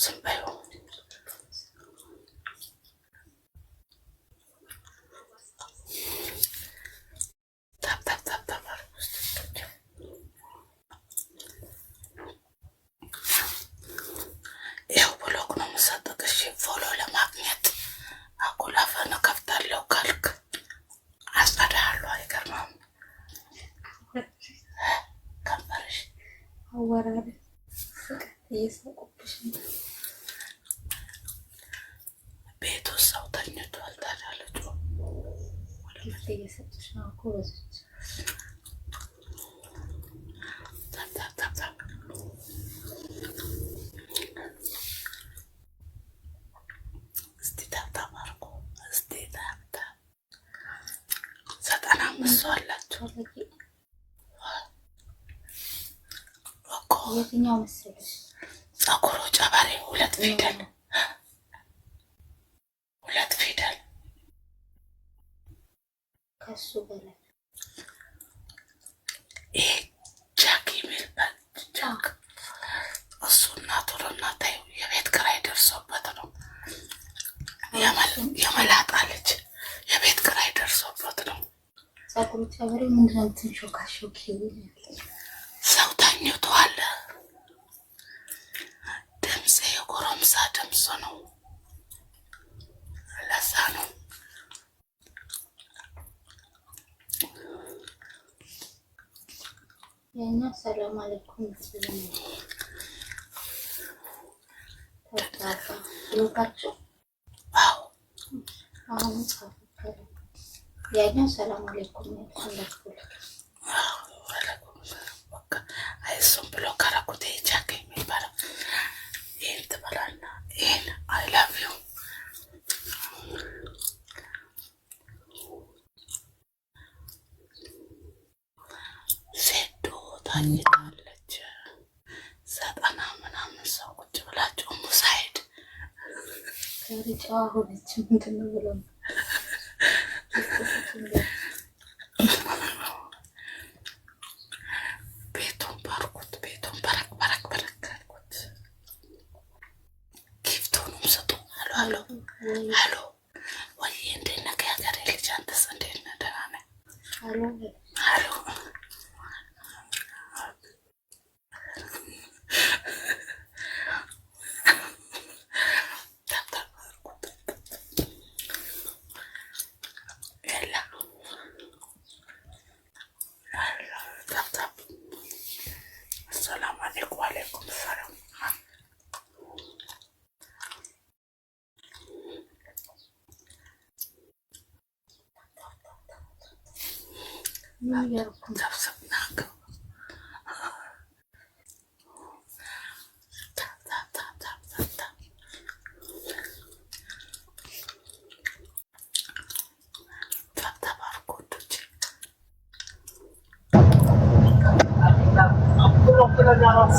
ዝምባዩ ያው ብሎክ ነው መሰጠሽ ፎሎ ለማግኘት አኩላፈነ ከፍታለው ካልክ አስቀዳለሁ አይገርምም ከንፈርሽ አወራረ እየሳቁብሽ ቤቱ ሰው ተኝቷል ታዳለች ወለምት እየሰጥሽ ነው እኮ በዚህ የትኛው መሰለሽ ጸጉሩ ጨባሪ ሁለት ፊደል ከሱ በላይ ጃክ የሚልበት ጃክ እሱና ቶሎና ታዩ የቤት ኪራይ ደርሶበት ነው የመላጣ ልጅ የቤት ኪራይ ደርሶበት ነው ጸጉሩ ጨባሪ ምንድነው ትንሾካሾኪ ሰው ተኝቷል ድምፅ የጎረምሳ ድምፅ ነው ለዛ ነው ያኛ ሰላም አለይኩም ሰላም ተጣጣ ልካችሁ አሁን ጻፈከረ ያኛ ሰላም አለይኩም እንደዚህ አይሱም ብሎ ካራኩቴ ጃክ የሚባለው ይሄን ትበላና ይሄን አይ ላቭ ዩ ሴዶ ታኝታለች ዘጠና ምናምን ሰው ቁጭ ብላችሁ ሙሳይድ ከሪጫው ሆነች ምንድን ነው ብለው Hello. What you in the gather religion to Sunday? Hello.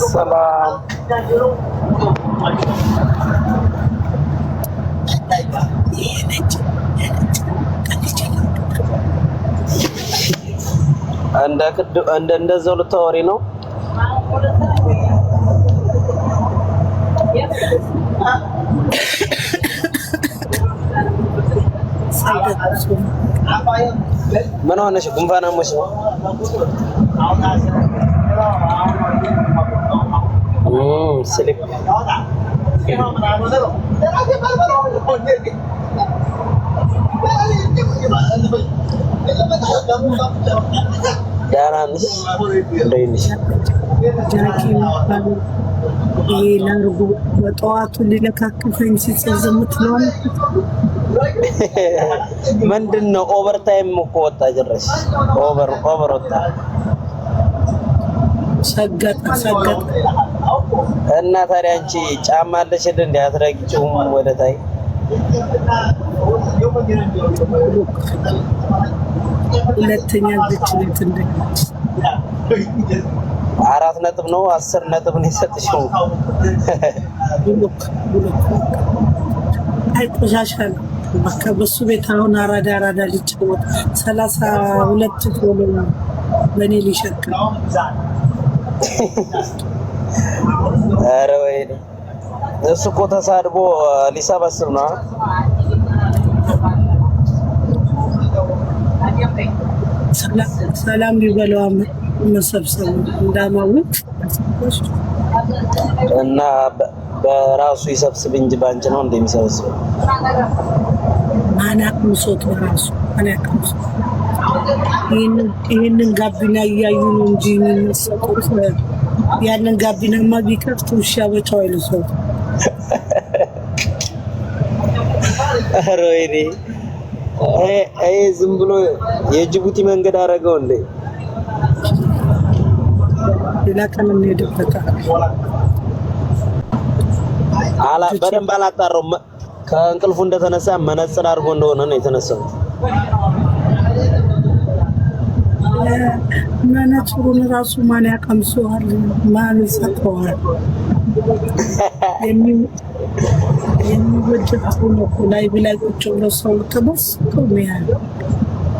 Salam. እንደዛው ልታወሪ ነው? ምን ሆነሽ? ጉንፋን አሞሽ ነው? ስሊፕ ደህና ነሽ? እንዴት ነሽ? ላርጉ በጠዋቱ ሊለካክፈኝ ሲጽፍ ዝምት ነው። ምንድነው ኦቨር ታይም እኮ ወጣ ጭራሽ ኦቨር ወጣ። ሰገጥ እና ታዲያ አንቺ ጫማ አለሽ እንዴ? አትረግጪውም ወደ ታይ? ሁለተኛ ግጭት እንደዚህ 4 ነጥብ ነው 10 ነጥብ ነው የሰጥሽው። ብሎክ አይ ቆሻሻ ነው በቃ በሱ ቤት አሁን አራዳ ሊጫወት 32 ፎሎ በኔ ሊሸከም ኧረ ወይ እሱ እኮ ተሳድቦ ሊሰበስብ ነው። ሰላም ሊበላው መሰብሰብ እንዳማውት እና በራሱ ይሰብስብ እንጂ ባንቺ ነው እንደሚሰበስበው። ማናቅም ሶት በራሱ ማናቅም ይሄንን ጋቢና እያዩ ነው እንጂ የሚሰጡት ያንን ጋቢናማ ቢከፍት ውሻ በጫው አይልሰው። ኧረ ወይኔ አይ ዝም ብሎ የጅቡቲ መንገድ አደረገው እንዴ? ሌላ ቀን እንሄድበታል። በደንብ አላጣራውም። ከእንቅልፉ እንደተነሳ መነጽር አድርጎ እንደሆነ ነው የተነሳው። መነጽሩን ራሱ ማን ያቀምሰዋል? ማን ይሰጠዋል? የሚወደው ነው ላይ ብላይ ቁጭ ብሎ ሰው ተመስጦ የሚያል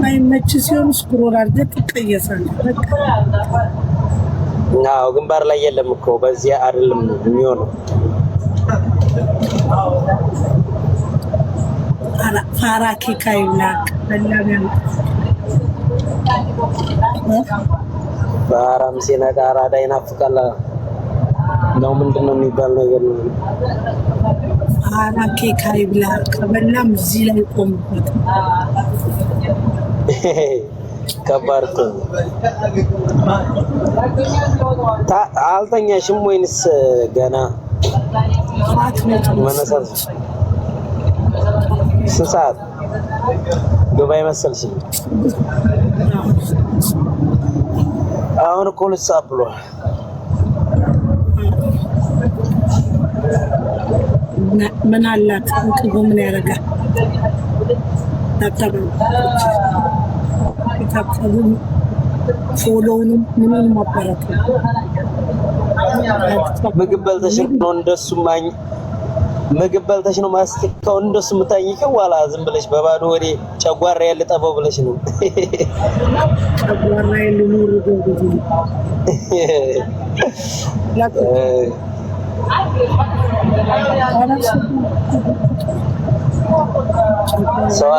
አይመች ሲሆን ስክሮል አድርገህ ትቀየሳለህ። አዎ ግንባር ላይ የለም እኮ በዚያ አይደለም የሚሆነው። ፋራ ኬካይና በላም ፋራም ሲነቃ አራዳ ይናፍቃል ነው ምንድነው የሚባል ነገር ነው። ፋራ ኬካይ ብላ ከበላም እዚህ ላይ ቆምበት ከባድ ነው። አልተኛሽም ወይንስ ገና መነሳት? ስንት ሰዓት ዱባይ መሰልሽ? አሁን እኮ 2 ሰዓት ብሏል። ምን አላት እንቅልፍ ምን ያደርጋል? ታታሉ ፎሎውንም ምንም ማባራት ምግብ በልተሽ ነው እንደሱ ማኝ ምግብ በልተሽ ነው ማስቲካው እንደሱ የምታኝከው ዋላ ዝም ብለሽ በባዶ ወሬ ጨጓራ ያልጠበው ብለሽ ነው። ጨጓራ ያልኑር ሰው